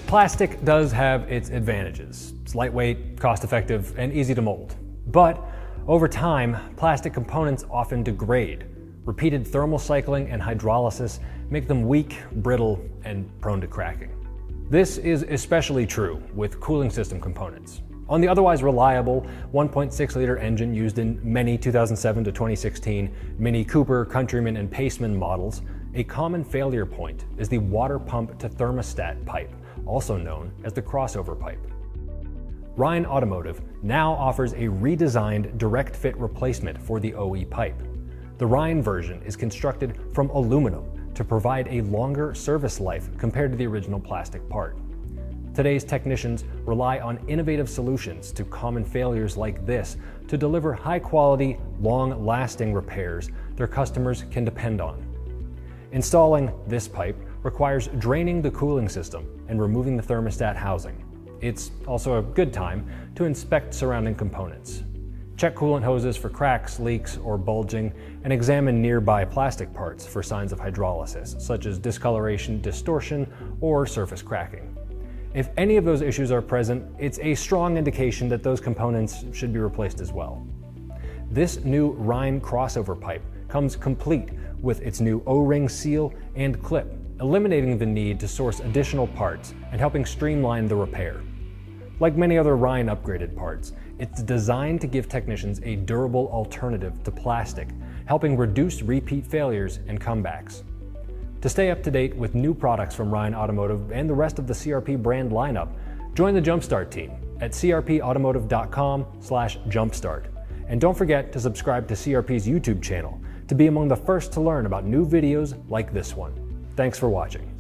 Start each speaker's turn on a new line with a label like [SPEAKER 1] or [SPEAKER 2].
[SPEAKER 1] Plastic does have its advantages. It's lightweight, cost-effective, and easy to mold. But over time, plastic components often degrade. Repeated thermal cycling and hydrolysis make them weak, brittle, and prone to cracking. This is especially true with cooling system components. On the otherwise reliable 1.6-liter engine used in many 2007 to 2016 Mini Cooper, Countryman, and Paceman models, a common failure point is the water pump to thermostat pipe, also known as the crossover pipe. Rein Automotive now offers a redesigned direct fit replacement for the OE pipe. The Rein version is constructed from aluminum to provide a longer service life compared to the original plastic part. Today's technicians rely on innovative solutions to common failures like this to deliver high-quality, long-lasting repairs their customers can depend on. Installing this pipe requires draining the cooling system and removing the thermostat housing. It's also a good time to inspect surrounding components. Check coolant hoses for cracks, leaks, or bulging, and examine nearby plastic parts for signs of hydrolysis, such as discoloration, distortion, or surface cracking. If any of those issues are present, it's a strong indication that those components should be replaced as well. This new Rein crossover pipe comes complete with its new O-ring seal and clip, eliminating the need to source additional parts and helping streamline the repair. Like many other Rein upgraded parts, it's designed to give technicians a durable alternative to plastic, helping reduce repeat failures and comebacks. To stay up to date with new products from Rein Automotive and the rest of the CRP brand lineup, join the Jumpstart team at crpautomotive.com/jumpstart. And don't forget to subscribe to CRP's YouTube channel to be among the first to learn about new videos like this one. Thanks for watching.